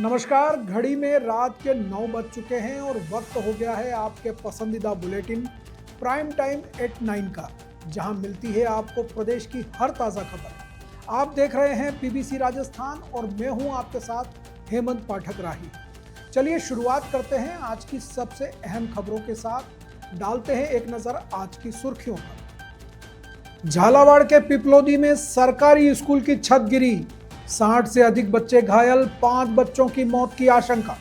नमस्कार। घड़ी में रात के 9 बज चुके हैं और वक्त हो गया है आपके पसंदीदा बुलेटिन प्राइम टाइम एट 9 का, जहां मिलती है आपको प्रदेश की हर ताज़ा खबर। आप देख रहे हैं पीबीसी राजस्थान और मैं हूं आपके साथ हेमंत पाठक राही। चलिए शुरुआत करते हैं आज की सबसे अहम खबरों के साथ। डालते हैं एक नज़र आज की सुर्खियों पर। झालावाड़ के पिपलोदी में सरकारी स्कूल की छत गिरी, 60 से अधिक बच्चे घायल, 5 बच्चों की मौत की आशंका।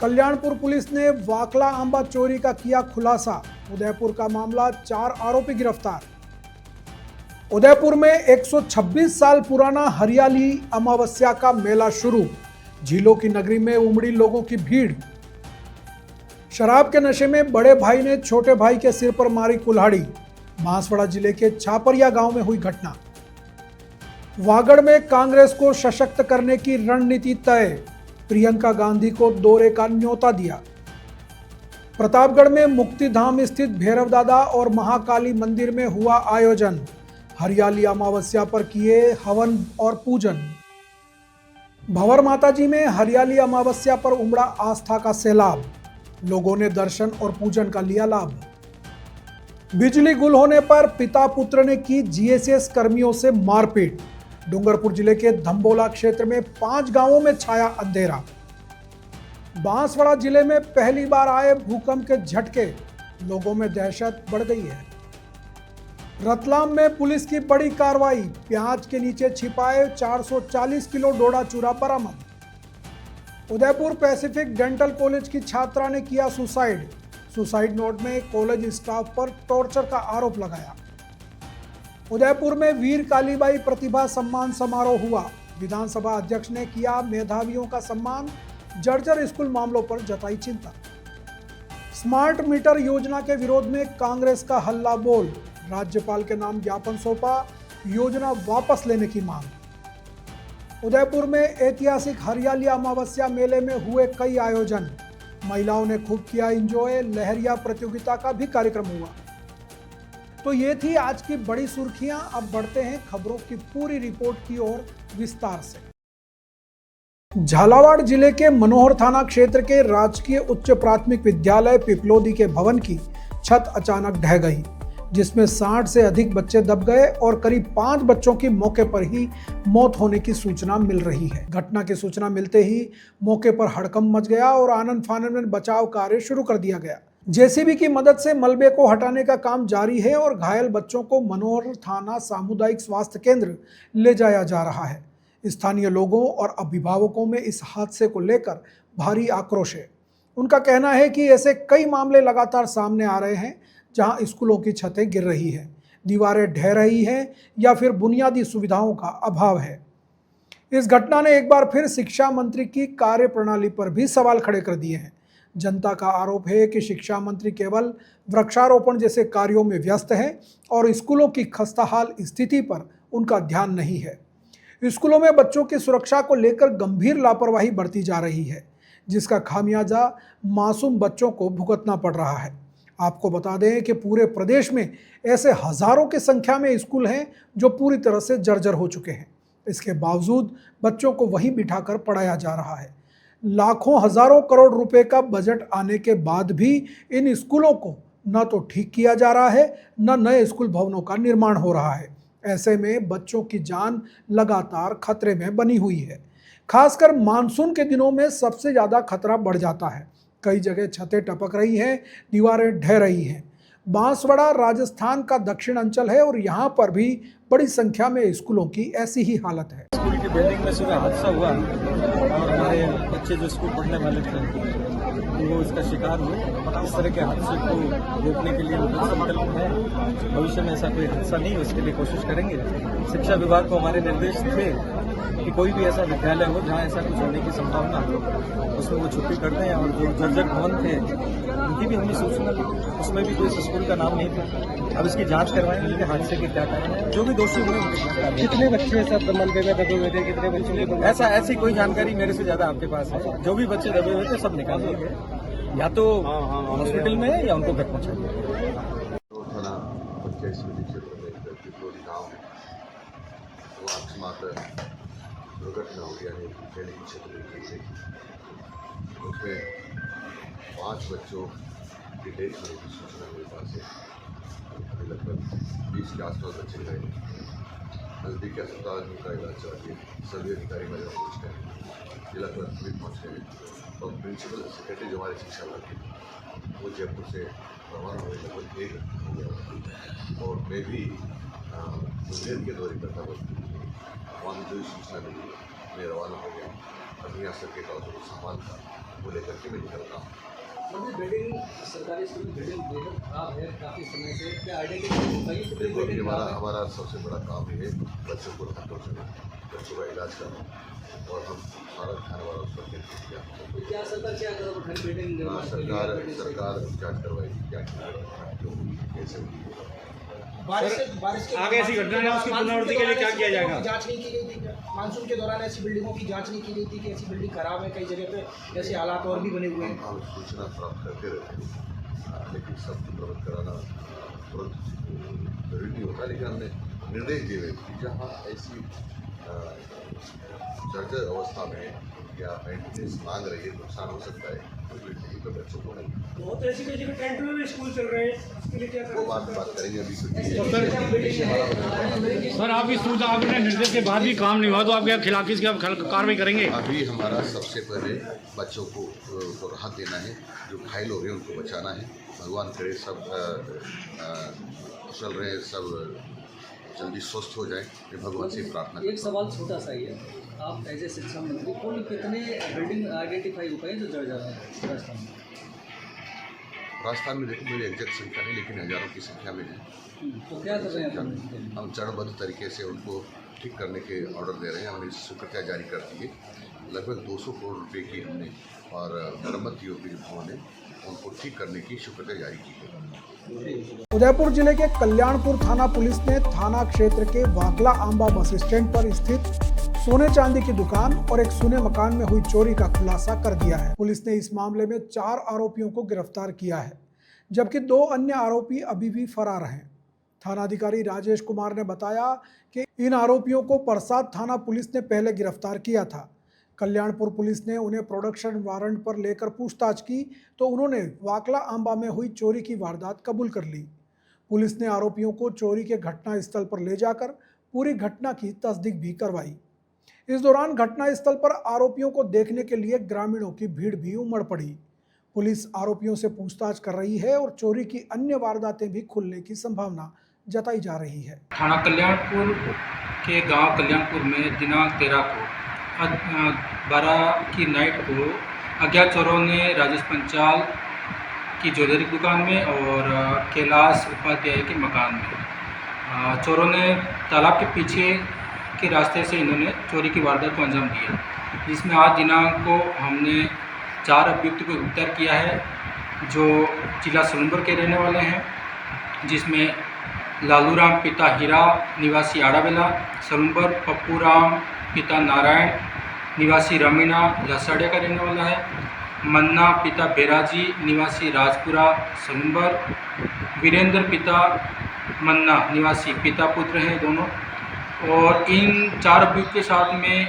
कल्याणपुर पुलिस ने वाकला आंबा चोरी का किया खुलासा, उदयपुर का मामला, 4 आरोपी गिरफ्तार। उदयपुर में 126 साल पुराना हरियाली अमावस्या का मेला शुरू, झीलों की नगरी में उमड़ी लोगों की भीड़। शराब के नशे में बड़े भाई ने छोटे भाई के सिर पर मारी कुल्हाड़ी, बांसवाड़ा जिले के छापरिया गांव में हुई घटना। वागड़ में कांग्रेस को सशक्त करने की रणनीति तय, प्रियंका गांधी को दौरे का न्योता दिया। प्रतापगढ़ में मुक्तिधाम स्थित भैरव दादा और महाकाली मंदिर में हुआ आयोजन, हरियाली अमावस्या पर किए हवन और पूजन। भंवर माताजी में हरियाली अमावस्या पर उमड़ा आस्था का सैलाब, लोगों ने दर्शन और पूजन का लिया लाभ। बिजली गुल होने पर पिता पुत्र ने की जीएसएस कर्मियों से मारपीट, डूंगरपुर जिले के धम्बोला क्षेत्र में 5 गांवों में छाया अंधेरा। बांसवाड़ा जिले में पहली बार आए भूकंप के झटके, लोगों में दहशत बढ़ गई है। रतलाम में पुलिस की बड़ी कार्रवाई, प्याज के नीचे छिपाए 440 किलो डोडा चूरा बरामद। उदयपुर पैसिफिक डेंटल कॉलेज की छात्रा ने किया सुसाइड नोट में कॉलेज स्टाफ पर टॉर्चर का आरोप लगाया। उदयपुर में वीर कालीबाई प्रतिभा सम्मान समारोह हुआ, विधानसभा अध्यक्ष ने किया मेधावियों का सम्मान, जर्जर स्कूल मामलों पर जताई चिंता। स्मार्ट मीटर योजना के विरोध में कांग्रेस का हल्ला बोल, राज्यपाल के नाम ज्ञापन सौंपा, योजना वापस लेने की मांग। उदयपुर में ऐतिहासिक हरियाली अमावस्या मेले में हुए कई आयोजन, महिलाओं ने खूब किया एंजॉय, लहरिया प्रतियोगिता का भी कार्यक्रम हुआ। तो ये थी आज की बड़ी सुर्खियां। अब बढ़ते हैं खबरों की पूरी रिपोर्ट की ओर विस्तार से। झालावाड़ जिले के मनोहर थाना क्षेत्र के राजकीय उच्च प्राथमिक विद्यालय पिपलोदी के भवन की छत अचानक ढह गई, जिसमें 60 से अधिक बच्चे दब गए और करीब 5 बच्चों की मौके पर ही मौत होने की सूचना मिल रही है। घटना की सूचना मिलते ही मौके पर हड़कंप मच गया और आनन फानन में बचाव कार्य शुरू कर दिया गया। जेसीबी की मदद से मलबे को हटाने का काम जारी है और घायल बच्चों को मनोहर थाना सामुदायिक स्वास्थ्य केंद्र ले जाया जा रहा है। स्थानीय लोगों और अभिभावकों में इस हादसे को लेकर भारी आक्रोश है। उनका कहना है कि ऐसे कई मामले लगातार सामने आ रहे हैं जहां स्कूलों की छतें गिर रही हैं, दीवारें ढह रही हैं या फिर बुनियादी सुविधाओं का अभाव है। इस घटना ने एक बार फिर शिक्षा मंत्री की कार्यप्रणाली पर भी सवाल खड़े कर दिए हैं। जनता का आरोप है कि शिक्षा मंत्री केवल वृक्षारोपण जैसे कार्यों में व्यस्त हैं और स्कूलों की खस्ताहाल स्थिति पर उनका ध्यान नहीं है। स्कूलों में बच्चों की सुरक्षा को लेकर गंभीर लापरवाही बरती जा रही है, जिसका खामियाजा मासूम बच्चों को भुगतना पड़ रहा है। आपको बता दें कि पूरे प्रदेश में ऐसे हजारों की संख्या में स्कूल हैं जो पूरी तरह से जर्जर हो चुके हैं। इसके बावजूद बच्चों को वहीं बिठाकर पढ़ाया जा रहा है। लाखों हजारों करोड़ रुपए का बजट आने के बाद भी इन स्कूलों को न तो ठीक किया जा रहा है, न नए स्कूल भवनों का निर्माण हो रहा है। ऐसे में बच्चों की जान लगातार खतरे में बनी हुई है। खासकर मानसून के दिनों में सबसे ज़्यादा खतरा बढ़ जाता है। कई जगह छतें टपक रही हैं, दीवारें ढह रही हैं। बांसवाड़ा राजस्थान का दक्षिण अंचल है और यहाँ पर भी बड़ी संख्या में स्कूलों की ऐसी ही हालत है। स्कूल की बिल्डिंग में सुबह हादसा हुआ और हमारे बच्चे जो स्कूल पढ़ने वाले थे वो इसका शिकार हुए। इस तरह के हादसे को रोकने के लिए संकल्प है, भविष्य में ऐसा कोई हादसा नहीं हो इसके लिए कोशिश करेंगे। शिक्षा विभाग को हमारे निर्देश थे कि कोई भी ऐसा विद्यालय हो जहाँ ऐसा कुछ होने की संभावना हो, उसमें वो छुट्टी कर दें। और जो जर्जर भवन थे उनकी भी हमने सूचना दी, उसमें भी कोई स्कूल का नाम नहीं था। अब इसकी जांच करवाएंगे कि हादसे के क्या कारण है, जो भी दोषी हुए उनके। कितने बच्चे सब मलबे में दबे हुए थे, कितने बच्चे? ऐसी कोई जानकारी मेरे से ज्यादा आपके पास है। जो भी बच्चे दबे हुए थे सब निकाल लिए गए, या तो हॉस्पिटल में है या उनको घर पहुंचा दिया। थाना पंचायत समिति क्षेत्र में पिपलोदी गांव में वो अकस्मात दुर्घटना हुई यानी ट्रेन की क्षति हुई, उसमें 5 बच्चों की डेथ होने की सूचना मेरे पास है। अभी लगभग 20 के आसपास बच्चे गए, नज़दीकी अस्पताल में उनका इलाज चल रही है। सभी अधिकारी वगैरह पहुँच गए, जिला कलेक्टर भी पहुँच गए और प्रिंसिपल सेक्रेटरी जो हमारे शिक्षा विभाग के वो जयपुर से रवाना हुए लगभग 1 घंटा हो गया और मैं भी मुंगेर के दौरे करता हुआ वहाँ जो सूचना मिली मैं रवाना हो गया। अभी यहाँ सर के तौर पर सामान था वो लेकर के मैं निकल रहा हूँ। बिल्डिंग सरकारी स्कूल की बिल्डिंग बेहद खराब है काफ़ी समय से, क्या आइडेंटिटी देखो अभी हमारा सबसे बड़ा काम ये है बच्चों को राहत पहुँचाना, बच्चों का इलाज करना और हम सारा खाने वाला उस पर केंद्रित किया। तो क्या सरकार क्या करो खड़ी बिल्डिंग निर्माण के लिए? सरकार जाँच करवाएगी क्या क्यों कैसे हुई। बारिश के आगे ऐसी घटना है उसकी पुनरावृत्ति के लिए क्या किया जाएगा? जांच नहीं की गई थी क्या? मानसून के दौरान ऐसी बिल्डिंगों की जांच नहीं की गई थी कि ऐसी बिल्डिंग खराब है, कई जगह पे ऐसे हालात और भी बने हुए हैं। हम सूचना प्राप्त करते रहते हैं लेकिन सब प्रबंध कराना तुरंत जरूरी नहीं होता, लेकिन हमने निर्देश दिए हुए कि जहाँ ऐसी जर्जर अवस्था में या मेंटेनेंस मांग रही है, नुकसान हो सकता है तो बच्चों को नहीं। बहुत ऐसी कई जगह टेंट में भी स्कूल चल रहे हैं, इसके लिए क्या वो बात करेंगे अभी। सर आपकी सूचना आपने निर्देश के बाद भी काम नहीं हुआ तो आप क्या खिलाफ इसकी कार्रवाई करेंगे? अभी हमारा सबसे पहले बच्चों को राहत देना है, जो घायल हो रहे हैं उनको बचाना है। भगवान करे सब चल रहे हैं, सब जल्दी स्वस्थ हो जाए, ये भगवान से प्रार्थना। एक सवाल छोटा सा ही है, आप एज ए शिक्षा मंत्री कुल कितने बिल्डिंग आइडेंटिफाई हो पाए जो जड़ जा रहे हैं राजस्थान में? राजस्थान में देखो मेरी एग्जैक्ट संख्या नहीं, लेकिन हज़ारों की संख्या में है। तो क्या कर रहे हैं हम चरणबद्ध तरीके से उनको ठीक करने के ऑर्डर दे रहे हैं। हमने स्वीकृतियाँ जारी कर दी है, लगभग 200 करोड़ रुपए की हमने और मरम्मत योग्य जिन्हों ने उनको ठीक करने की स्वीकृतियाँ जारी की है। उदयपुर जिले के कल्याणपुर थाना पुलिस ने थाना क्षेत्र के वाकला आंबा बस स्टैंड पर स्थित सोने चांदी की दुकान और एक सूने मकान में हुई चोरी का खुलासा कर दिया है। पुलिस ने इस मामले में 4 आरोपियों को गिरफ्तार किया है, जबकि 2 अन्य आरोपी अभी भी फरार हैं। थानाधिकारी राजेश कुमार ने बताया कि इन आरोपियों को परसाद थाना पुलिस ने पहले गिरफ्तार किया था। कल्याणपुर पुलिस ने उन्हें प्रोडक्शन वारंट पर लेकर पूछताछ की तो उन्होंने वाकला आंबा में हुई चोरी की वारदात कबूल कर ली। पुलिस ने आरोपियों को चोरी के घटना स्थल पर ले जाकर पूरी घटना की तस्दीक भी करवाई। इस दौरान घटना स्थल पर आरोपियों को देखने के लिए ग्रामीणों की भीड़ भी उमड़ पड़ी। पुलिस आरोपियों से पूछताछ कर रही है और चोरी की अन्य वारदातें भी खुलने की संभावना जताई जा रही है। थाना कल्याणपुर के गांव कल्याणपुर में दिनांक 13 को 12 की नाइट को अज्ञात चोरों ने राजेश पंचाल की ज्वेलरी दुकान में और कैलाश उपाध्याय के मकान में चोरों ने तालाब के पीछे के रास्ते से इन्होंने चोरी की वारदात को अंजाम दिया, जिसमें आज दिनांक को हमने 4 अभियुक्त को गिरफ्तार किया है जो जिला सोनभद्र के रहने वाले हैं, जिसमें लालूराम पिता हीरा निवासी आड़ावेला सोनभद्र, पप्पूराम पिता नारायण निवासी रमीना लसाड़िया का रहने वाला है, मन्ना पिता बेराजी निवासी राजपुरा सोनभद्र, वीरेंद्र पिता मन्ना निवासी पिता पुत्र हैं दोनों। और इन 4 अभियुक्त के साथ में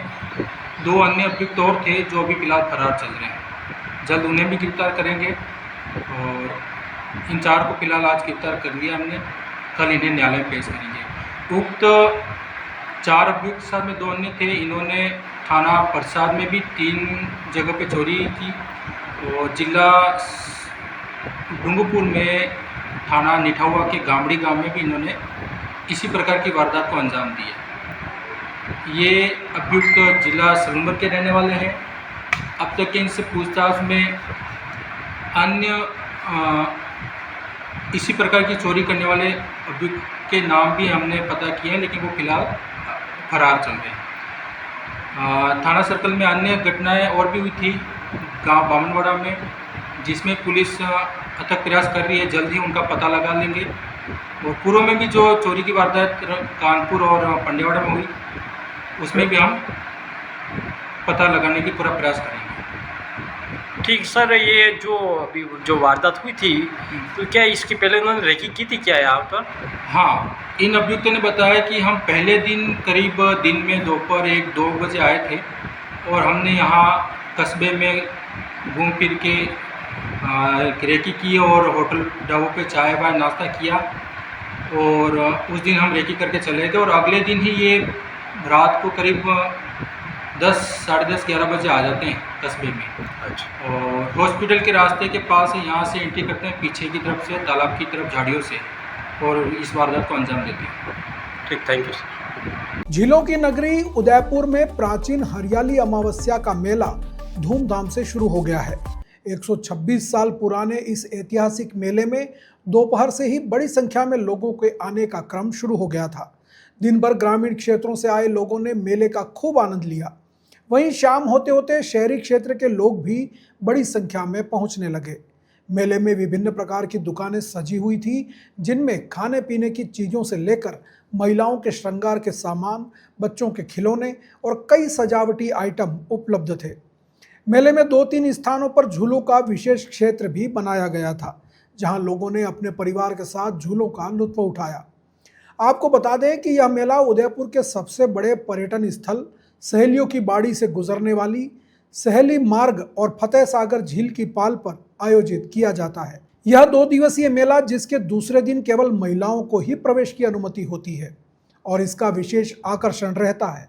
2 अन्य अभियुक्त और थे जो अभी फिलहाल फरार चल रहे हैं। जल्द उन्हें भी गिरफ्तार करेंगे और इन 4 को फिलहाल आज गिरफ्तार कर लिया हमने, कल इन्हें न्यायालय में पेश करेंगे। उक्त 4 अभियुक्त के साथ में 2 अन्य थे, इन्होंने थाना प्रसाद में भी 3 जगह पे चोरी की और जिला डूंगरपुर में थाना निठावा के गामड़ी गांव में भी इन्होंने इसी प्रकार की वारदात को अंजाम दिया। ये अभियुक्त जिला सोनभद्र के रहने वाले हैं। अब तक इनसे पूछताछ में अन्य इसी प्रकार की चोरी करने वाले अभियुक्त के नाम भी हमने पता किए हैं, लेकिन वो फिलहाल फरार चल रहे हैं। थाना सर्कल में अन्य घटनाएं और भी हुई थी गांव बामनवाड़ा में, जिसमें पुलिस अथक प्रयास कर रही है, जल्द ही उनका पता लगा लेंगे। और पूर्व में भी जो चोरी की वारदात कानपुर और पंडेवाड़ा में हुई, उसमें भी हम पता लगाने की पूरा प्रयास करेंगे। ठीक सर, ये जो अभी जो वारदात हुई थी तो क्या इसके पहले उन्होंने रेकी की थी क्या यहाँ पर? हाँ, इन अभियुक्तों ने बताया कि हम पहले दिन करीब दिन में दोपहर 1-2 बजे आए थे और हमने यहाँ कस्बे में घूम फिर के रेकी की और होटल ढाबों पे चाय वाय नाश्ता किया और उस दिन हम रेकी करके चले गए और अगले दिन ही ये रात को करीब 10, साढ़े 10, 11 बजे आ जाते हैं कस्बे में। अच्छा। और हॉस्पिटल के रास्ते के पास यहाँ से एंट्री करते हैं पीछे की तरफ से, तालाब की तरफ झाड़ियों से, और इस वारदात को अंजाम देते हैं। ठीक, थैंक यू सर। झीलों की नगरी उदयपुर में प्राचीन हरियाली अमावस्या का मेला धूमधाम से शुरू हो गया है। 126 साल पुराने इस ऐतिहासिक मेले में दोपहर से ही बड़ी संख्या में लोगों के आने का क्रम शुरू हो गया था। दिन भर ग्रामीण क्षेत्रों से आए लोगों ने मेले का खूब आनंद लिया। वहीं शाम होते होते शहरी क्षेत्र के लोग भी बड़ी संख्या में पहुंचने लगे। मेले में विभिन्न प्रकार की दुकानें सजी हुई थी, जिनमें खाने पीने की चीज़ों से लेकर महिलाओं के श्रृंगार के सामान, बच्चों के खिलौने और कई सजावटी आइटम उपलब्ध थे। मेले में 2-3 स्थानों पर झूलों का विशेष क्षेत्र भी बनाया गया था, जहां लोगों ने अपने परिवार के साथ झूलों का लुत्फ उठाया। आपको बता दें कि यह मेला उदयपुर के सबसे बड़े पर्यटन स्थल सहेलियों की बाड़ी से गुजरने वाली सहेली मार्ग और फतेह सागर झील की पाल पर आयोजित किया जाता है। यह 2 दिवसीय मेला, जिसके दूसरे दिन केवल महिलाओं को ही प्रवेश की अनुमति होती है और इसका विशेष आकर्षण रहता है।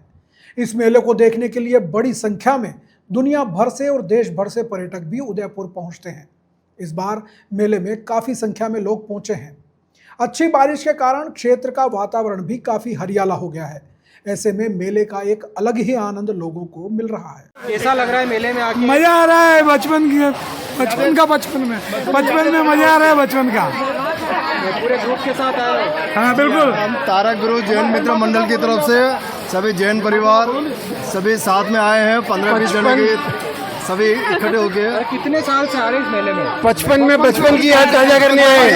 इस मेले को देखने के लिए बड़ी संख्या में दुनिया भर से और देश भर से पर्यटक भी उदयपुर पहुंचते हैं। इस बार मेले में काफ़ी संख्या में लोग पहुंचे हैं। अच्छी बारिश के कारण क्षेत्र का वातावरण भी काफ़ी हरियाला हो गया है। ऐसे में मेले का एक अलग ही आनंद लोगों को मिल रहा है। कैसा लग रहा है मेले में आके? मजा आ रहा है बचपन में मजा आ रहा है बचपन का। पूरे ग्रुप के साथ आए? हाँ बिल्कुल। हम तारक गुरु जैन मित्र मंडल की तरफ से सभी जैन परिवार सभी साथ में आए हैं। 15-20 जन के सभी इकट्ठे हो गए। कितने साल से आ रहे हैं इस मेले में? बचपन की याद ताजा करने आए।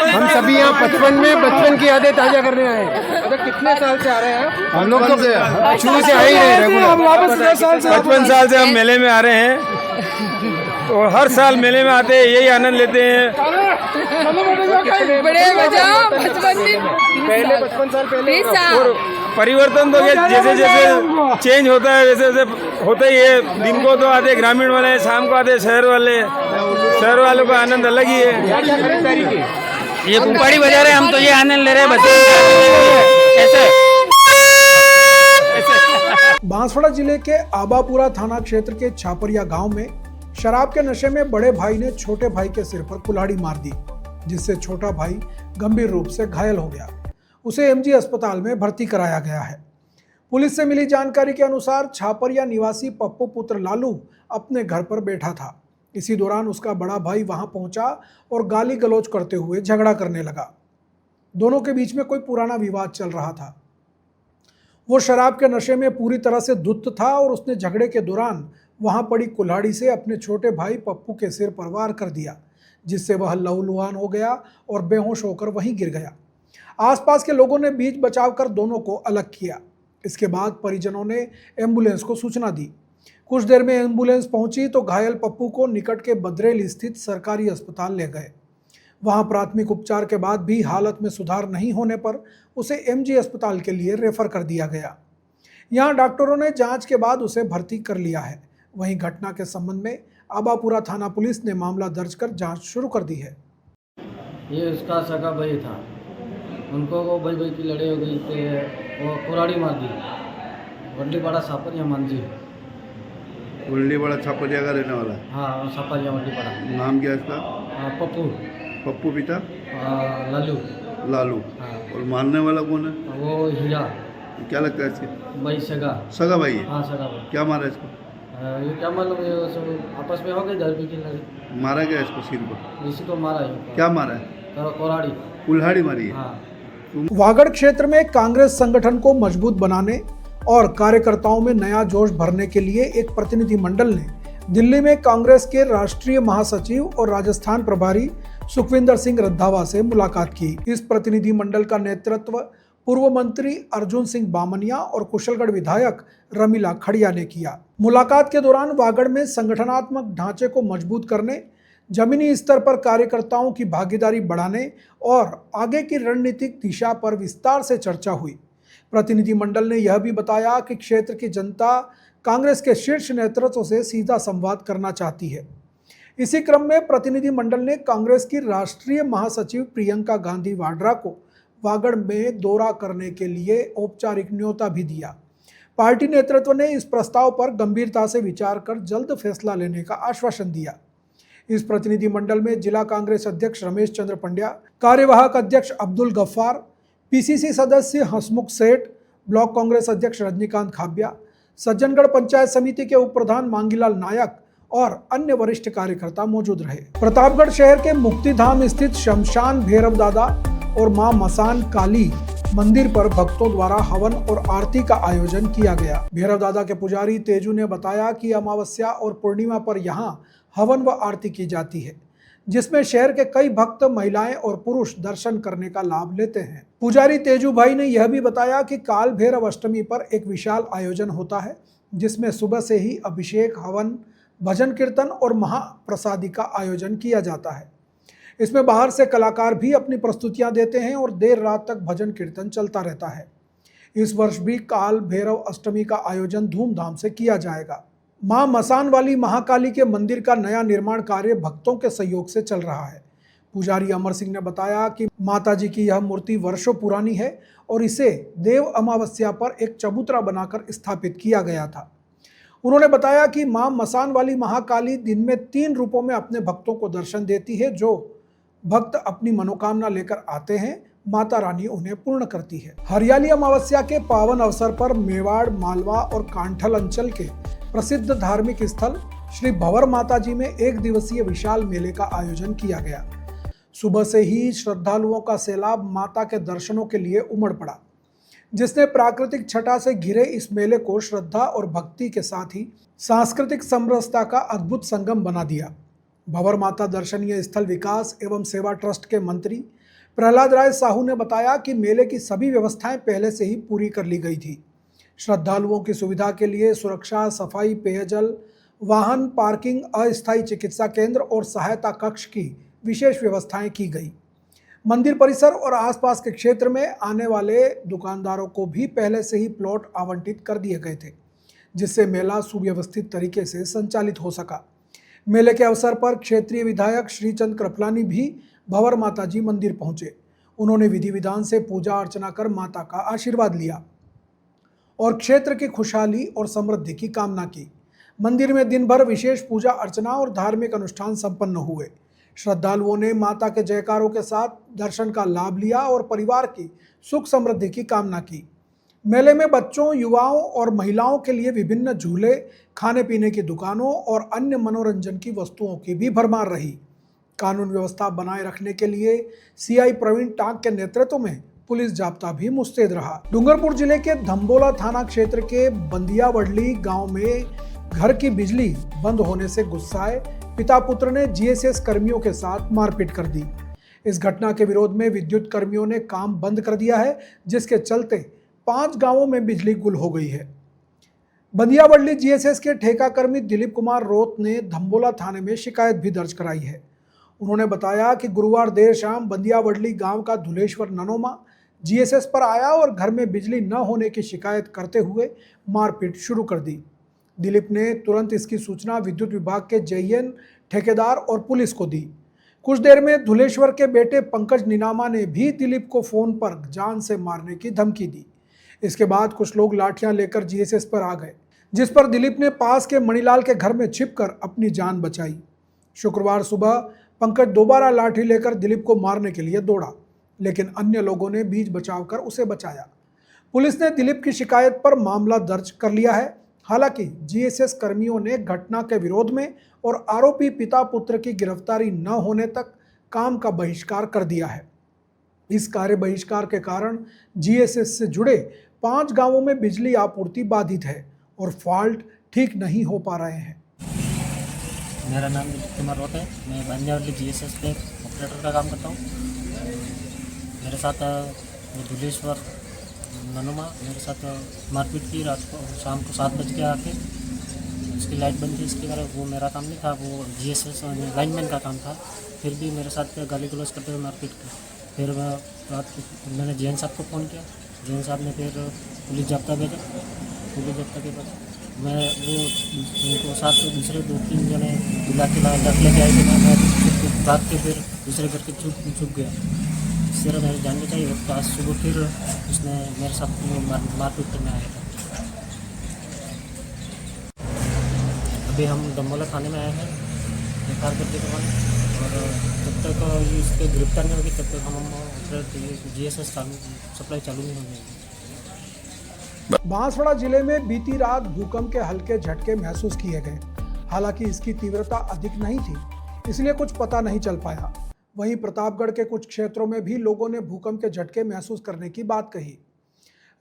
हम सभी यहाँ बचपन की यादें ताजा करने आए। अच्छा, कितने साल से आ रहे हैं? हम लोग तो शुरू से आ ही रहे रेगुलर। 55 साल से हम मेले में आ रहे हैं और हर साल मेले में आते हैं, यही आनंद लेते हैं। बड़े मजा बचपन में पहले 55 साल पहले और परिवर्तन तो जैसे जैसे चेंज होता है वैसे वैसे होता ही है। दिन को तो आते ग्रामीण वाले, शाम को आते शहर वालों का आनंद अलग ही है। क्या खरीदारी की? ये बुपाड़ी बजा रहे हैं, हम तो ये आनंद ले रहे हैं बच्चे ऐसे। बांसवाड़ा जिले के आबापुरा थाना क्षेत्र के छापरिया गांव में शराब के नशे में बड़े भाई ने छोटे भाई के सिर पर कुल्हाड़ी मार दी, जिससे छोटा भाई गंभीर रूप से घायल हो गया। उसे एमजी अस्पताल में भर्ती कराया गया है। पुलिस से मिली जानकारी के अनुसार छापरिया निवासी पप्पू पुत्र लालू अपने घर पर बैठा था। इसी दौरान उसका बड़ा भाई वहां पहुंचा और गाली गलौज करते हुए झगड़ा करने लगा। दोनों के बीच में कोई पुराना विवाद चल रहा था। वो शराब के नशे में पूरी तरह से धुत था और उसने झगड़े के दौरान वहां पड़ी कुल्हाड़ी से अपने छोटे भाई पप्पू के सिर पर वार कर दिया, जिससे वह लहूलुहान हो गया और बेहोश होकर वहीं गिर गया। आसपास के लोगों ने बीच बचाव कर दोनों को अलग किया। इसके बाद परिजनों ने एम्बुलेंस को सूचना दी। कुछ देर में एम्बुलेंस पहुंची तो घायल पप्पू को निकट के बद्रेल स्थित सरकारी अस्पताल ले गए। वहां प्राथमिक उपचार के बाद भी हालत में सुधार नहीं होने पर उसे एमजी अस्पताल के लिए रेफर कर दिया गया। यहां डॉक्टरों ने जांच के बाद उसे भर्ती कर लिया है। वहीं घटना के संबंध में आबापुरा थाना पुलिस ने मामला दर्ज कर जांच शुरू कर दी है। ये उसका सगा भाई था, उनको वो भाई की लड़ाई हो गई थे, वो कुराड़ी मार दी। वड्डी बड़ा छापरिया मांझी। उल्ली बड़ा छापरिया का रहने वाला है। हाँ, छापरिया वड्डी बड़ा। नाम क्या है इसका? पप्पू पिता लालू। हाँ। और मारने वाला कौन है? वो हीरा। क्या लगता है इसके? भाई सगा भाई है? हाँ, सगा भाई। क्या मारा इसको? ये क्या मालूम, ये आपस में हो गए दर्द की लड़ाई। मारा गया इसको सीन पर? इसी को मारा है। क्या मारा है? कुल्हाड़ी। कुल्हाड़ी मारी है? हाँ। वागड़ क्षेत्र में कांग्रेस संगठन को मजबूत बनाने और कार्यकर्ताओं में नया जोश भरने के लिए एक प्रतिनिधि मंडल ने दिल्ली में कांग्रेस के राष्ट्रीय महासचिव और राजस्थान प्रभारी सुखविंदर सिंह रंधावा से मुलाकात की। इस प्रतिनिधि मंडल का नेतृत्व पूर्व मंत्री अर्जुन सिंह बामनिया और कुशलगढ़ विधायक रमीला खड़िया ने किया। मुलाकात के दौरान वागड़ में संगठनात्मक ढांचे को मजबूत करने, जमीनी स्तर पर कार्यकर्ताओं की भागीदारी बढ़ाने और आगे की रणनीतिक दिशा पर विस्तार से चर्चा हुई। प्रतिनिधिमंडल ने यह भी बताया कि क्षेत्र की जनता कांग्रेस के शीर्ष नेतृत्व से सीधा संवाद करना चाहती है। इसी क्रम में प्रतिनिधिमंडल ने कांग्रेस की राष्ट्रीय महासचिव प्रियंका गांधी वाड्रा को वागड़ में दौरा करने के लिए औपचारिक न्योता भी दिया। पार्टी नेतृत्व ने इस प्रस्ताव पर गंभीरता से विचार कर जल्द फैसला लेने का आश्वासन दिया। इस प्रतिनिधिमंडल में जिला कांग्रेस अध्यक्ष रमेश चंद्र पंड्या, कार्यवाहक अध्यक्ष अब्दुल गफ्फार, पीसीसी सदस्य हसमुख सेठ, ब्लॉक कांग्रेस अध्यक्ष रजनीकांत खाबिया, सज्जनगढ़ पंचायत समिति के उप प्रधान मांगीलाल नायक और अन्य वरिष्ठ कार्यकर्ता मौजूद रहे। प्रतापगढ़ शहर के मुक्तिधाम स्थित शमशान भैरव दादा और मां मसान काली मंदिर पर भक्तों द्वारा हवन और आरती का आयोजन किया गया। भैरव दादा के पुजारी तेजू ने बताया कि अमावस्या और पूर्णिमा पर यहां हवन व आरती की जाती है, जिसमें शहर के कई भक्त, महिलाएं और पुरुष दर्शन करने का लाभ लेते हैं। पुजारी तेजू भाई ने यह भी बताया कि काल भैरव अष्टमी पर एक विशाल आयोजन होता है, जिसमें सुबह से ही अभिषेक, हवन, भजन कीर्तन और महाप्रसादी का आयोजन किया जाता है। इसमें बाहर से कलाकार भी अपनी प्रस्तुतियां देते हैं और देर रात तक भजन कीर्तन चलता रहता है। इस वर्ष भी काल भैरव अष्टमी का आयोजन धूमधाम से किया जाएगा। मां मसान वाली महाकाली के मंदिर का नया निर्माण कार्य भक्तों के सहयोग से चल रहा है। पुजारी अमर सिंह ने बताया कि माताजी की यह मूर्ति वर्षों पुरानी है और इसे देव अमावस्या पर एक चबूतरा बनाकर स्थापित किया गया था। उन्होंने बताया कि मां मसान वाली महाकाली दिन में 3 रूपों में अपने भक्तों को दर्शन देती है। जो भक्त अपनी मनोकामना लेकर आते हैं, माता रानी उन्हें पूर्ण करती है। हरियाली अमावस्या के पावन अवसर पर मेवाड़, मालवा और कांठल अंचल के प्रसिद्ध धार्मिक स्थल श्री भंवर माता जी में 1 दिवसीय विशाल मेले का आयोजन किया गया। सुबह से ही श्रद्धालुओं का सैलाब माता के दर्शनों के लिए उमड़ पड़ा, जिसने प्राकृतिक छटा से घिरे इस मेले को श्रद्धा और भक्ति के साथ ही सांस्कृतिक समरसता का अद्भुत संगम बना दिया। भंवर माता दर्शनीय स्थल विकास एवं सेवा ट्रस्ट के मंत्री प्रहलाद राय साहू ने बताया कि मेले की सभी व्यवस्थाएं पहले से ही पूरी कर ली गई थी। श्रद्धालुओं की सुविधा के लिए सुरक्षा, सफाई, पेयजल, वाहन पार्किंग, अस्थायी चिकित्सा केंद्र और सहायता कक्ष की विशेष व्यवस्थाएं की गई। मंदिर परिसर और आसपास के क्षेत्र में आने वाले दुकानदारों को भी पहले से ही प्लॉट आवंटित कर दिए गए थे, जिससे मेला सुव्यवस्थित तरीके से संचालित हो सका। मेले के अवसर पर क्षेत्रीय विधायक श्रीचंद कृपलानी भी भंवर माता जी मंदिर पहुंचे। उन्होंने विधि विधान से पूजा अर्चना कर माता का आशीर्वाद लिया और क्षेत्र की खुशहाली और समृद्धि की कामना की। मंदिर में दिन भर विशेष पूजा अर्चना और धार्मिक अनुष्ठान संपन्न हुए। श्रद्धालुओं ने माता के जयकारों के साथ दर्शन का लाभ लिया और परिवार की सुख समृद्धि की कामना की। मेले में बच्चों, युवाओं और महिलाओं के लिए विभिन्न झूले, खाने पीने की दुकानों और अन्य मनोरंजन की वस्तुओं की भी भरमार रही। कानून व्यवस्था बनाए रखने के लिए सीआई प्रवीण टांक के नेतृत्व में पुलिस जाब्ता भी मुस्तैद रहा। डूंगरपुर जिले के धम्बोला थाना क्षेत्र के बंदियावडली गांव में घर की बिजली बंद होने से गुस्साए पिता पुत्र ने जीएसएस कर्मियों के साथ मारपीट कर दी। इस घटना के विरोध में विद्युत कर्मियों ने काम बंद कर दिया है, जिसके चलते 5 गांवों में बिजली गुल हो गई है। बंदियावडली जीएसएस के ठेका कर्मी दिलीप कुमार रोत ने धम्बोला थाने में शिकायत भी दर्ज कराई है। उन्होंने बताया कि गुरुवार देर शाम बंदियावडली गांव का धुलेश्वर ननोमा जीएसएस पर आया और घर में बिजली न होने की शिकायत करते हुए मारपीट शुरू कर दी। दिलीप ने तुरंत इसकी सूचना विद्युत विभाग के जेईएन, ठेकेदार और पुलिस को दी। कुछ देर में धुलेश्वर के बेटे पंकज निनामा ने भी दिलीप को फोन पर जान से मारने की धमकी दी। इसके बाद कुछ लोग लाठियां लेकर जीएसएस पर आ गए, जिस पर दिलीप ने पास के मणिलाल के घर में छिपकर अपनी जान बचाई। शुक्रवार सुबह पंकज दोबारा लाठी लेकर दिलीप को मारने के लिए दौड़ा, लेकिन अन्य लोगों ने बीच बचाव कर उसे बचाया। पुलिस ने दिलीप की शिकायत पर मामला दर्ज कर लिया है। हालांकि जीएसएस कर्मियों ने घटना के विरोध में और आरोपी पिता पुत्र की गिरफ्तारी न होने तक काम का बहिष्कार कर दिया है। इस कार्य बहिष्कार के कारण जीएसएस से जुड़े 5 गांवों में बिजली आपूर्ति बाधित है और फॉल्ट ठीक नहीं हो पा रहे हैं। मेरा नाम दिलीप कुमार रोत है। मैं बंदियावडली जीएसएस पे ऑपरेटर का काम करता हूँ। मेरे साथ वो धुलेश्वर ननुमा मेरे साथ मारपीट की रात को शाम को 7 बज के आके। उसकी लाइट बंद थी, इसके कारण वो मेरा काम नहीं था, वो GSS लाइनमैन का काम था। फिर भी मेरे साथ गाली गलौज करते हुए मारपीट की। फिर रात को मैंने जैन साहब को फ़ोन किया, जैन साहब ने फिर पुलिस जब्ता भेजा। पुलिस जब्ता के बाद मैं वो उनको साथ दूसरे 2-3 जने बुला के रख लेके आए थे। मैं भाग के फिर दूसरे घर के छुप गया। इस तरह मेरे जानना चाहिए। तो आज सुबह फिर उसने मेरे साथ मारपीट करने आया था। अभी हम दमोला थाने में आए हैं एफआईआर करके तो, और जब तक इसके गिरफ्तार नहीं होगी तब तक हम GSS सप्लाई चालू नहीं होगी। बांसवाड़ा जिले में बीती रात भूकंप के हल्के झटके महसूस किए गए। हालांकि इसकी तीव्रता अधिक नहीं थी, इसलिए कुछ पता नहीं चल पाया। वहीं प्रतापगढ़ के कुछ क्षेत्रों में भी लोगों ने भूकंप के झटके महसूस करने की बात कही।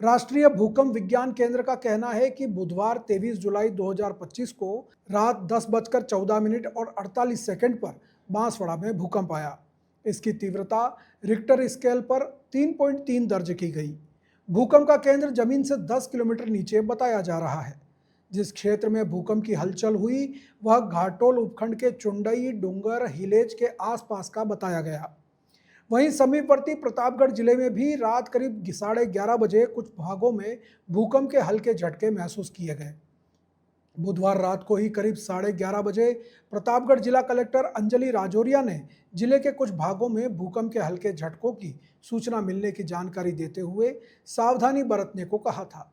राष्ट्रीय भूकंप विज्ञान केंद्र का कहना है कि बुधवार 23 जुलाई 2025 को रात 10:14 और 48 सेकंड पर बांसवाड़ा में भूकंप आया। इसकी तीव्रता रिक्टर स्केल पर 3.3 दर्ज की गई। भूकंप का केंद्र जमीन से 10 किलोमीटर नीचे बताया जा रहा है। जिस क्षेत्र में भूकंप की हलचल हुई वह घाटोल उपखंड के चुंडई, डूंगर, हिलेज के आसपास का बताया गया। वहीं समीपवर्ती प्रतापगढ़ जिले में भी रात करीब 11:30 बजे कुछ भागों में भूकंप के हल्के झटके महसूस किए गए। बुधवार रात को ही करीब 11:30 बजे प्रतापगढ़ जिला कलेक्टर अंजलि राजौरिया ने जिले के कुछ भागों में भूकंप के हल्के झटकों की सूचना मिलने की जानकारी देते हुए सावधानी बरतने को कहा था।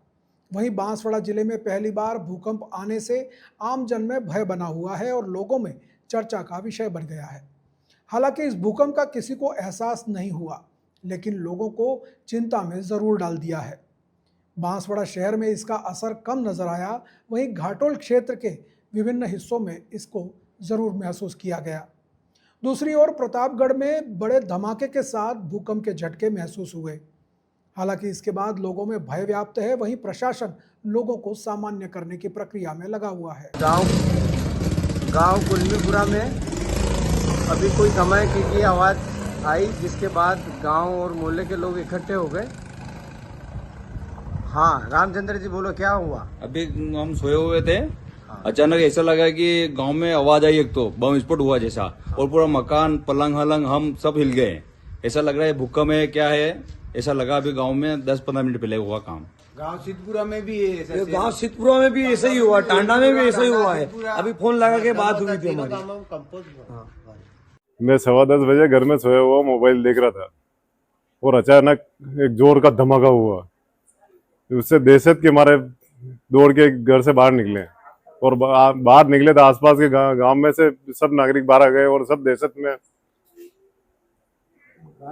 वहीं बांसवाड़ा जिले में पहली बार भूकंप आने से आम जन में भय बना हुआ है और लोगों में चर्चा का विषय बन गया है। हालांकि इस भूकंप का किसी को एहसास नहीं हुआ, लेकिन लोगों को चिंता में जरूर डाल दिया है। बांसवाड़ा शहर में इसका असर कम नजर आया, वहीं घाटोल क्षेत्र के विभिन्न हिस्सों में इसको जरूर महसूस किया गया। दूसरी ओर प्रतापगढ़ में बड़े धमाके के साथ भूकंप के झटके महसूस हुए। हालांकि इसके बाद लोगों में भय व्याप्त है, वहीं प्रशासन लोगों को सामान्य करने की प्रक्रिया में लगा हुआ है। गांव कुलमीपुरा में अभी कोई धमाके की आवाज़ आई, जिसके बाद गांव और मोहल्ले के लोग इकट्ठे हो गए। हाँ, रामचंद्र जी बोलो, क्या हुआ? अभी हम सोए हुए थे, अचानक ऐसा लगा कि गांव में आवाज आई, एक तो बम विस्फोट हुआ जैसा, और पूरा मकान, पलंग हलंग हम सब हिल गए। ऐसा लग रहा है भूकंप है, क्या है ऐसा लगा। अभी गांव में 10-15 मिनट पहले हुआ काम। गांव सिद्धपुरा में भी गांव सिद्धपुरा में भी ऐसा ही हुआ, टांडा में भी ऐसा ही हुआ है। अभी फोन लगा के बात हुई थी हमारी। मैं 10:15 बजे घर में सोया हुआ मोबाइल देख रहा था और अचानक एक जोर का धमाका हुआ। उससे दहशत के मारे दौड़ के घर से बाहर निकले और बाहर निकले तो आसपास के गांव में से सब नागरिक बाहर आ गए और सब दहशत में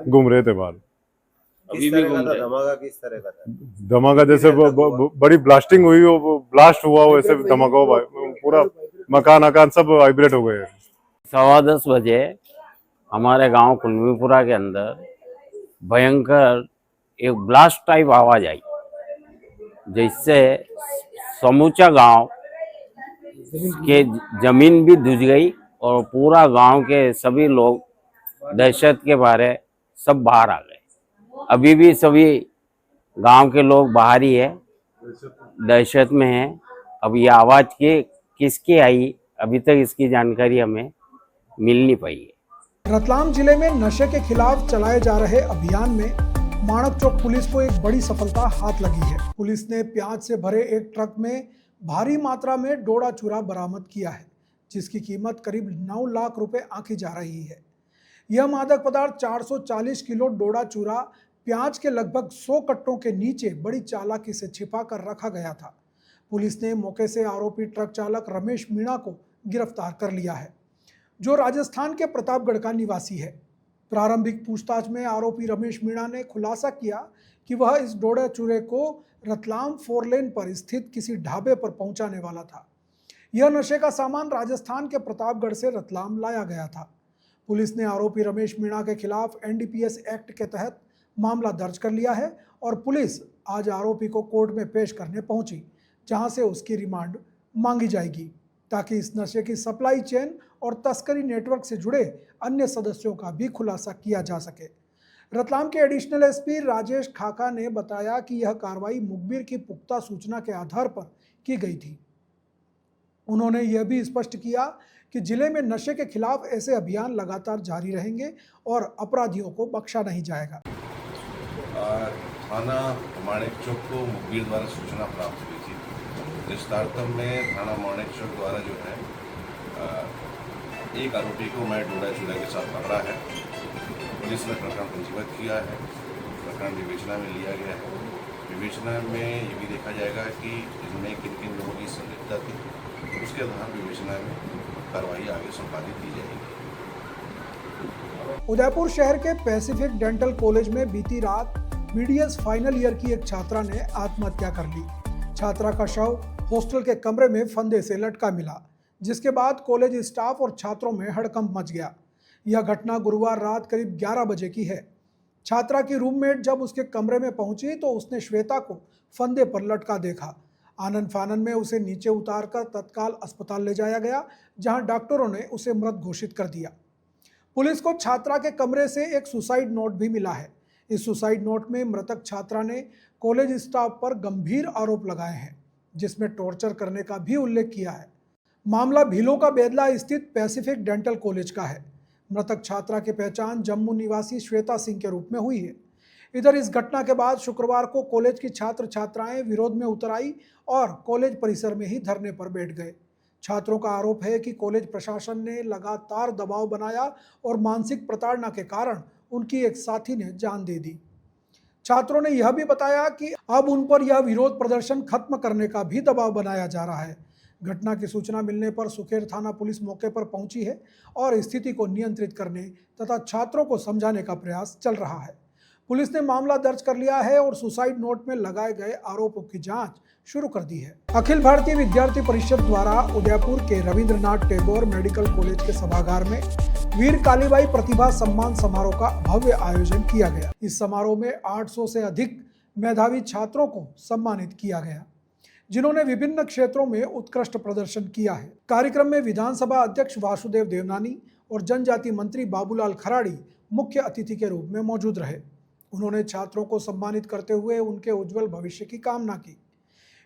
घूम रहे थे बाहर। अभी भी धमाका किस तरह का था? धमाका जैसे बड़ी ब्लास्टिंग हुई, वो ब्लास्ट हुआ वैसे धमाका हुआ, पूरा मकान सब वाइब्रेट हो गए। 10:15 बजे हमारे गांव कुलमीपुरा के अंदर भयंकर एक ब्लास्ट टाइप आवाज आई, जिससे समूचा गांव के जमीन भी धुस गई और पूरा गांव के सभी लोग दहशत के मारे सब बाहर आ गए। अभी भी सभी गांव के लोग बाहर ही है, दहशत में है। अब ये आवाज किसकी आई, अभी तक इसकी जानकारी हमें मिल नहीं पाई है। रतलाम जिले में नशे के खिलाफ चलाए जा रहे अभियान में माणक चौक पुलिस को एक बड़ी सफलता हाथ लगी है। पुलिस ने प्याज से भरे एक ट्रक में भारी मात्रा में डोडा चूरा बरामद किया है, जिसकी कीमत करीब 9 लाख रुपए आंकी जा रही है। यह मादक पदार्थ 440 किलो डोडा चूरा प्याज के लगभग 100 कट्टों के नीचे बड़ी चालाकी से छिपा कर रखा गया था। पुलिस ने मौके से आरोपी ट्रक चालक रमेश मीणा को गिरफ्तार कर लिया है, जो राजस्थान के प्रतापगढ़ का निवासी है। प्रारंभिक पूछताछ में आरोपी रमेश मीणा ने खुलासा किया कि वह इस डोडा चूरे को रतलाम 4 लेन पर स्थित किसी ढाबे पर पहुंचाने वाला था। यह नशे का सामान राजस्थान के प्रतापगढ़ से रतलाम लाया गया था। पुलिस ने आरोपी रमेश मीणा के खिलाफ NDPS एक्ट के तहत मामला दर्ज कर लिया है और पुलिस आज आरोपी को कोर्ट में पेश करने पहुंची, जहां से उसकी रिमांड मांगी जाएगी, ताकि इस नशे की सप्लाई चेन और तस्करी नेटवर्क से जुड़े अन्य सदस्यों का भी खुलासा किया जा सके। रतलाम के एडिशनल एसपी राजेश खाका ने बताया कि यह कार्रवाई मुखबिर की पुख्ता सूचना के आधार पर की गई थी। उन्होंने यह भी स्पष्ट किया कि जिले में नशे के खिलाफ ऐसे अभियान लगातार जारी रहेंगे और अपराधियों को बख्शा नहीं जाएगा। थाना माणिक चौक को मुखबिर द्वारा सूचना प्राप्त हुई थी, जिस तारतम्य में थाना माणिक चौक द्वारा जो है एक आरोपी को मैं डोडा चूड़ा के साथ पकड़ा है। पुलिस ने प्रकरण पंजीबद्ध किया है, प्रकरण विवेचना में लिया गया है। विवेचना में ये भी देखा जाएगा कि इसमें किन किन लोगों की संलिप्तता थी, उसके आधार विवेचना में कार्रवाई आगे संपादित की जाएगी। उदयपुर शहर के पैसिफिक डेंटल कॉलेज में बीती रात BDS फाइनल ईयर की एक छात्रा ने आत्महत्या कर ली। छात्रा का शव हॉस्टल के कमरे में फंदे से लटका मिला, जिसके बाद कॉलेज स्टाफ और छात्रों में हड़कंप मच गया। यह घटना गुरुवार रात करीब 11 बजे की है। छात्रा की रूममेट जब उसके कमरे में पहुंची तो उसने श्वेता को फंदे पर लटका देखा। आनन फानन में उसे नीचे उतारकर तत्काल अस्पताल ले जाया गया, जहां डॉक्टरों ने उसे मृत घोषित कर दिया। पुलिस को छात्रा के कमरे से एक सुसाइड नोट भी मिला है। इस सुसाइड नोट में मृतक छात्रा ने कॉलेज स्टाफ पर गंभीर आरोप लगाए हैं, जिसमें टॉर्चर करने का भी उल्लेख किया है। मामला भीलों का बेदला स्थित पैसिफिक डेंटल कॉलेज का है। मृतक छात्रा की पहचान जम्मू निवासी श्वेता सिंह के रूप में हुई है। इधर इस घटना के बाद शुक्रवार को कॉलेज की छात्र छात्राएं विरोध में उतर आई और कॉलेज परिसर में ही धरने पर बैठ गए। छात्रों का आरोप है कि कॉलेज प्रशासन ने लगातार दबाव बनाया और मानसिक प्रताड़ना के कारण उनकी एक साथी ने जान दे दी। छात्रों ने यह भी बताया कि अब उन पर यह विरोध प्रदर्शन खत्म करने का भी दबाव बनाया जा रहा है। घटना की सूचना मिलने पर सुखेर थाना पुलिस मौके पर पहुंची है और स्थिति को नियंत्रित करने तथा छात्रों को समझाने का प्रयास चल रहा है। पुलिस ने मामला दर्ज कर लिया है और सुसाइड नोट में लगाए गए आरोपों की जांच शुरू कर दी है। अखिल भारतीय विद्यार्थी परिषद द्वारा उदयपुर के रविंद्रनाथ टैगोर मेडिकल कॉलेज के सभागार में वीर कालीबाई प्रतिभा सम्मान समारोह का भव्य आयोजन किया गया। इस समारोह में 800 से अधिक मेधावी छात्रों को सम्मानित किया गया, जिन्होंने विभिन्न क्षेत्रों में उत्कृष्ट प्रदर्शन किया है। कार्यक्रम में विधानसभा अध्यक्ष वासुदेव देवनानी और जनजाति मंत्री बाबूलाल खराड़ी मुख्य अतिथि के रूप में मौजूद रहे। उन्होंने छात्रों को सम्मानित करते हुए उनके उज्जवल भविष्य की कामना की।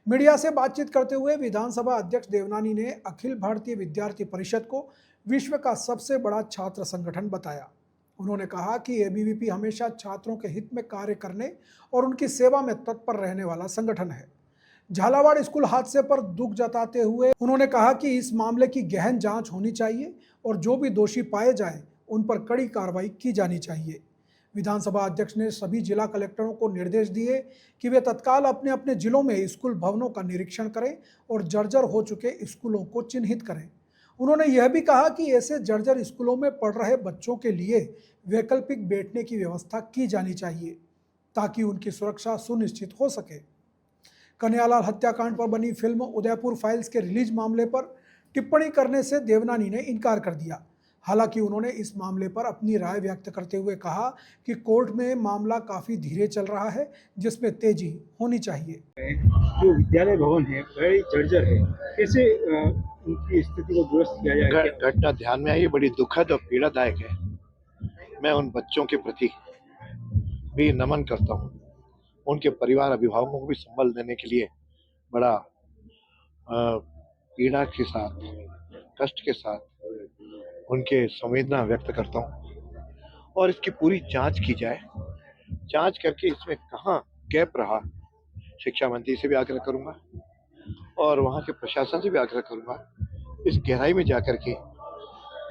मीडिया से बातचीत करते हुए विधानसभा अध्यक्ष देवनानी ने अखिल भारतीय विद्यार्थी परिषद को विश्व का सबसे बड़ा छात्र संगठन बताया। उन्होंने कहा कि ABVP हमेशा छात्रों के हित में कार्य करने और उनकी सेवा में तत्पर रहने वाला संगठन है। झालावाड़ स्कूल हादसे पर दुख जताते हुए उन्होंने कहा कि इस मामले की गहन जांच होनी चाहिए और जो भी दोषी पाए जाए उन पर कड़ी कार्रवाई की जानी चाहिए। विधानसभा अध्यक्ष ने सभी जिला कलेक्टरों को निर्देश दिए कि वे तत्काल अपने अपने जिलों में स्कूल भवनों का निरीक्षण करें और जर्जर हो चुके स्कूलों को चिन्हित करें। उन्होंने यह भी कहा कि ऐसे जर्जर स्कूलों में पढ़ रहे बच्चों के लिए वैकल्पिक बैठने की व्यवस्था की जानी चाहिए ताकि उनकी सुरक्षा सुनिश्चित हो सके। कन्हैयालाल हत्याकांड पर बनी फिल्म उदयपुर फाइल्स के रिलीज मामले पर टिप्पणी करने से देवनानी ने इनकार कर दिया। हालांकि उन्होंने इस मामले पर अपनी राय व्यक्त करते हुए कहा कि कोर्ट में मामला काफ़ी धीरे चल रहा है, जिसमें तेजी होनी चाहिए। जो विद्यालय भवन है बड़ी जर्जर है, कैसे उनकी स्थिति को दुरुस्त किया जाए? घटना ध्यान में आई, बड़ी दुखद और पीड़ादायक है। मैं उन बच्चों के प्रति भी नमन करता हूँ। उनके परिवार अभिभावकों को भी संबल देने के लिए बड़ा पीड़ा के साथ, कष्ट के साथ उनके संवेदना व्यक्त करता हूँ और इसकी पूरी जांच की जाए। जांच करके इसमें कहाँ गैप रहा, शिक्षा मंत्री से भी आग्रह करूँगा और वहाँ के प्रशासन से भी आग्रह करूँगा, इस गहराई में जाकर के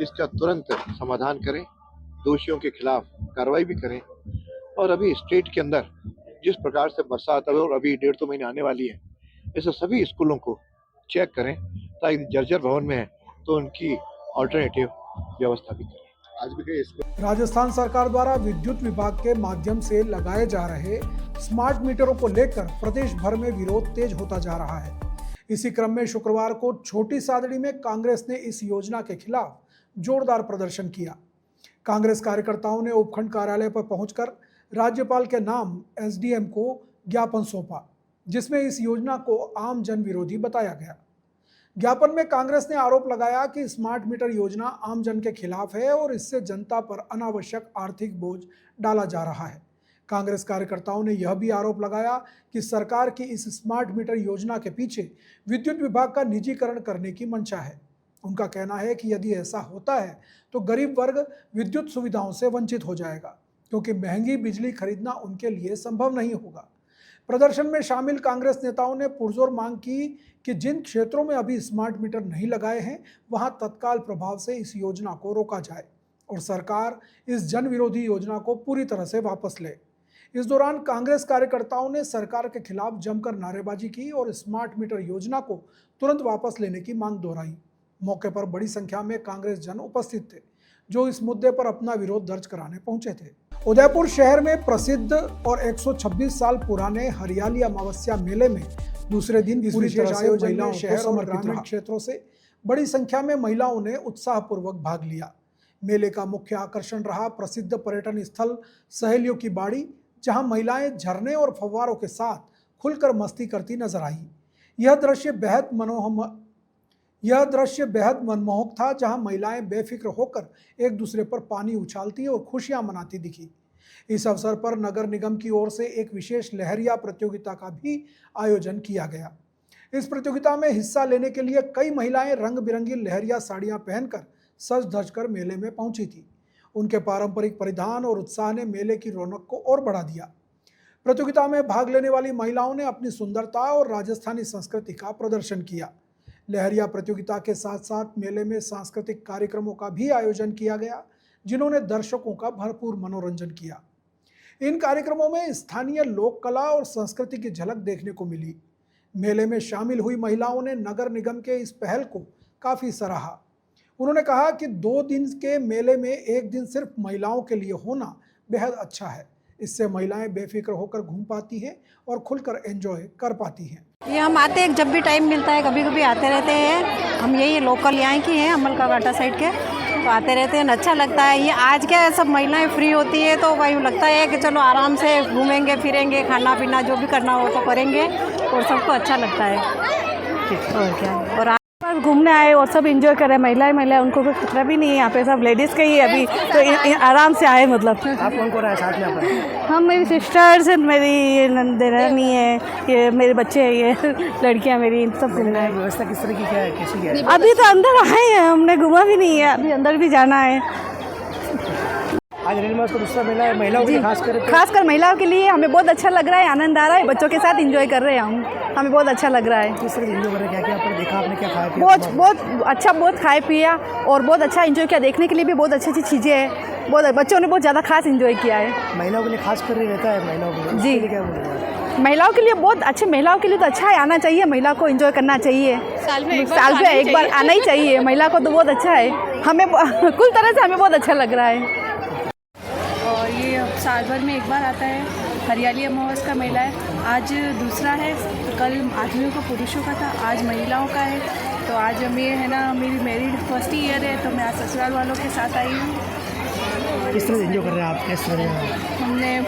इसका तुरंत समाधान करें, दोषियों के खिलाफ कार्रवाई भी करें। और अभी स्टेट के अंदर जिस प्रकार से बरसात है और अभी 1.5 महीने आने वाली है, ऐसे सभी स्कूलों को चेक करें ताकि जर्जर भवन में है तो उनकी ऑल्टरनेटिव व्यवस्था भी करें। आज भी राजस्थान सरकार द्वारा विद्युत विभाग के माध्यम से लगाए जा रहे स्मार्ट मीटरों को लेकर प्रदेश भर में विरोध तेज होता जा रहा है। इसी क्रम में शुक्रवार को छोटी सादड़ी में कांग्रेस ने इस योजना के खिलाफ जोरदार प्रदर्शन किया। कांग्रेस कार्यकर्ताओं ने उपखंड कार्यालय पर पहुंचकर राज्यपाल के नाम SDM को ज्ञापन सौंपा, जिसमें इस योजना को आम जन विरोधी बताया गया। ज्ञापन में कांग्रेस ने आरोप लगाया कि स्मार्ट मीटर योजना आमजन के खिलाफ है और इससे जनता पर अनावश्यक आर्थिक बोझ डाला जा रहा है। कांग्रेस कार्यकर्ताओं ने यह भी आरोप लगाया कि सरकार की इस स्मार्ट मीटर योजना के पीछे विद्युत विभाग का निजीकरण करने की मंशा है। उनका कहना है कि यदि ऐसा होता है तो गरीब वर्ग विद्युत सुविधाओं से वंचित हो जाएगा, क्योंकि महंगी बिजली खरीदना उनके लिए संभव नहीं होगा। प्रदर्शन में शामिल कांग्रेस नेताओं ने पुरजोर मांग की कि जिन क्षेत्रों में अभी स्मार्ट मीटर नहीं लगाए हैं वहां तत्काल प्रभाव से इस योजना को रोका जाए और सरकार इस जन विरोधी योजना को पूरी तरह से वापस ले। इस दौरान कांग्रेस कार्यकर्ताओं ने सरकार के खिलाफ जमकर नारेबाजी की और स्मार्ट मीटर योजना को तुरंत वापस लेने की मांग दोहराई। मौके पर बड़ी संख्या में कांग्रेस जन उपस्थित थे, जो इस मुद्दे पर अपना विरोध दर्ज कराने पहुंचे थे। उदयपुर शहर में प्रसिद्ध और 126 साल पुराने हरियाली अमावस्या मेले में दूसरे दिन पूरी तरह से महिलाओं शहर और ग्रामीण क्षेत्रों से बड़ी संख्या में महिलाओं ने उत्साहपूर्वक भाग लिया। मेले का मुख्य आकर्षण रहा प्रसिद्ध पर्यटन स्थल सहेलियों की बाड़ी, जहां महिलाएं झरने और फव्वारों के साथ खुलकर मस्ती करती नजर आई। यह दृश्य बेहद मनमोहक था, जहां महिलाएं बेफिक्र होकर एक दूसरे पर पानी उछालती और खुशियां मनाती दिखी। इस अवसर पर नगर निगम की ओर से एक विशेष लहरिया प्रतियोगिता का भी आयोजन किया गया। इस प्रतियोगिता में हिस्सा लेने के लिए कई महिलाएं रंग बिरंगी लहरिया साड़ियां पहनकर सज धज कर मेले में पहुंची थी। उनके पारंपरिक परिधान और उत्साह ने मेले की रौनक को और बढ़ा दिया। प्रतियोगिता में भाग लेने वाली महिलाओं ने अपनी सुंदरता और राजस्थानी संस्कृति का प्रदर्शन किया। लहरिया प्रतियोगिता के साथ साथ मेले में सांस्कृतिक कार्यक्रमों का भी आयोजन किया गया, जिन्होंने दर्शकों का भरपूर मनोरंजन किया। इन कार्यक्रमों में स्थानीय लोक कला और संस्कृति की झलक देखने को मिली। मेले में शामिल हुई महिलाओं ने नगर निगम के इस पहल को काफ़ी सराहा। उन्होंने कहा कि 2 दिन के मेले में एक दिन सिर्फ महिलाओं के लिए होना बेहद अच्छा है। इससे महिलाएं बेफिक्र होकर घूम पाती हैं और खुलकर एंजॉय कर पाती हैं। ये हम आते हैं जब भी टाइम मिलता है, कभी कभी आते रहते हैं। हम यही लोकल यहाँ की हैं, अमल का घाटा साइड के, तो आते रहते हैं, अच्छा लगता है। ये आज क्या सब महिलाएं फ्री होती है तो वही लगता है कि चलो आराम से घूमेंगे फिरेंगे, खाना पीना जो भी करना हो तो करेंगे और सबको अच्छा लगता है। और क्या, और घूमने आए और सब एंजॉय कर रहे हैं। महिलाएं उनको कोई खतरा भी नहीं है। यहाँ पे सब लेडीज़ का ही है अभी, तो आराम से आए। मतलब आप कौन को रहा है साथ में आप? हम, मेरी सिस्टर्स, मेरी देरानी है, ये मेरे बच्चे हैं, ये लड़कियाँ मेरी, सब घूमना है। व्यवस्था किस तरह की क्या है, कैसी है? अभी तो अंदर आए हैं, हमने घूमा भी नहीं है, अभी अंदर भी जाना है। आज रेल मार्च का दूसरा मेला है, महिलाओं के लिए खासकर महिलाओं के लिए हमें बहुत अच्छा लग रहा है, आनंद आ रहा है। बच्चों के साथ एंजॉय कर रहे हैं हम, हमें बहुत अच्छा लग रहा है। किस तरह एंजॉय कर रहे हैं, क्या आपने देखा, आपने क्या खाया पिया? बहुत अच्छा, बहुत खाए पिया और बहुत अच्छा एंजॉय किया। देखने के लिए भी बहुत अच्छी अच्छी चीज़ें हैं। बहुत बच्चों ने बहुत ज़्यादा खास एंजॉय किया है। महिलाओं के लिए खास कर रहता है, महिलाओं के लिए जी, क्या बोल महिलाओं के लिए बहुत अच्छे, महिलाओं के लिए तो अच्छा है, आना चाहिए, महिला को एंजॉय करना चाहिए। साल में एक बार आना ही चाहिए महिला को, तो बहुत अच्छा है। हमें कुल तरह से हमें बहुत अच्छा लग रहा है। और ये साल भर में एक बार आता है। हरियाली अमावस का मेला है, आज दूसरा है। कल आदमियों का, पुरुषों का था, आज महिलाओं का है। तो आज हमें है ना, मेरी मैरिड फर्स्ट ईयर है, तो मैं आज ससुराल वालों के साथ आई हूँ। किस तरह एंजॉय कर रहे हैं आप, किस तरह? हमने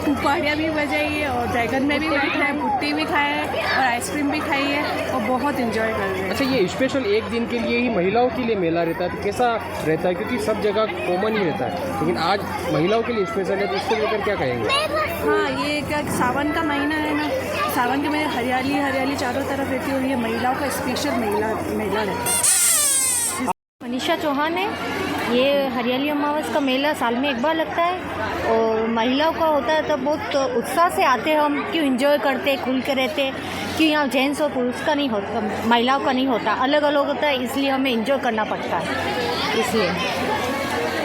पहाड़ियाँ भी बजाई है और ड्रैगन में भी बैठा है, भुट्टी भी खाया है और आइसक्रीम भी खाई है और बहुत एंजॉय कर रहे हैं। अच्छा, ये स्पेशल एक दिन के लिए ही महिलाओं के लिए मेला रहता है, तो कैसा रहता है? क्योंकि सब जगह कॉमन ही रहता है, लेकिन आज महिलाओं के लिए स्पेशल है, तो इसको लेकर क्या कहेंगे? हाँ, ये क्या सावन का महीना है ना, सावन के महीने हरियाली चारों तरफ रहती है और ये महिलाओं का स्पेशल मेला रहता है। मनीषा चौहान है। ये हरियाली अमावस का मेला साल में एक बार लगता है और महिलाओं का होता है, तो बहुत उत्साह से आते हैं हम, क्यों एंजॉय करते, खुल के रहते, क्यों यहाँ जेंट्स और पुरुष का नहीं होता, महिलाओं का नहीं होता, अलग अलग होता है, इसलिए हमें एंजॉय करना पड़ता है। इसलिए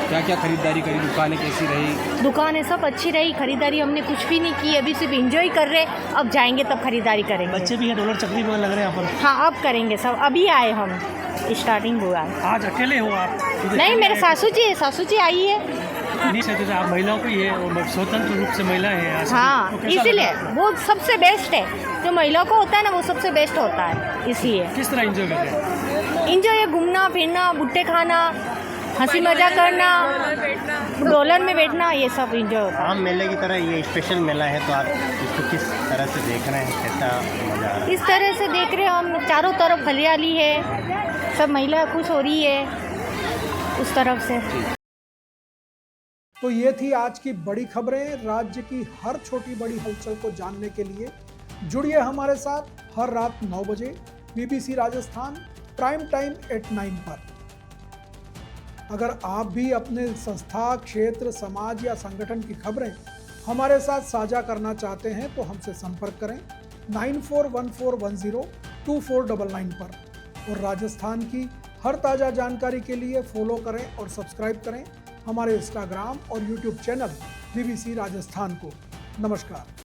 क्या क्या खरीदारी करी, दुकानें कैसी रही? दुकानें सब अच्छी रही, खरीदारी हमने कुछ भी नहीं की, अभी सिर्फ एंजॉय कर रहे, अब जाएंगे तब खरीदारी करेंगे। बच्चे भी हैं, डॉलर चक्री में लग रहे हैं यहाँ पर। हाँ, अब करेंगे सब, अभी आए हम, स्टार्टिंग हुआ। आज अकेले हो आप? नहीं, मेरे सासू जी आई है। नहीं सर, आप महिलाओं को ही है और स्वतंत्र रूप से महिला है। हाँ, तो इसीलिए वो सबसे बेस्ट है, जो महिलाओं को होता है ना, वो सबसे बेस्ट होता है। इसलिए किस तरह एंजॉय करते हैं? एंजॉय घूमना फिरना, भुट्टे खाना, हंसी मजाक करना, डोलन में बैठना, ये सब इंजॉय होता है। आम मेले की तरह ये स्पेशल मेला है, तो आप इसको किस तरह से देख रहे हैं, कैसा मजा आ रहा है? इस तरह से देख रहे हैं हम, चारों तरफ हरियाली है, सब महिलाएं खुश हो रही है उस तरफ से। तो ये थी आज की बड़ी खबरें। राज्य की हर छोटी बड़ी हलचल को जानने के लिए जुड़िए हमारे साथ हर रात 9 बजे BBC Rajasthan prime time at 9 पर। अगर आप भी अपने संस्था, क्षेत्र, समाज या संगठन की खबरें हमारे साथ साझा करना चाहते हैं तो हमसे संपर्क करें 9414102499 पर। और राजस्थान की हर ताज़ा जानकारी के लिए फॉलो करें और सब्सक्राइब करें हमारे इंस्टाग्राम और YouTube चैनल BBC राजस्थान को। नमस्कार।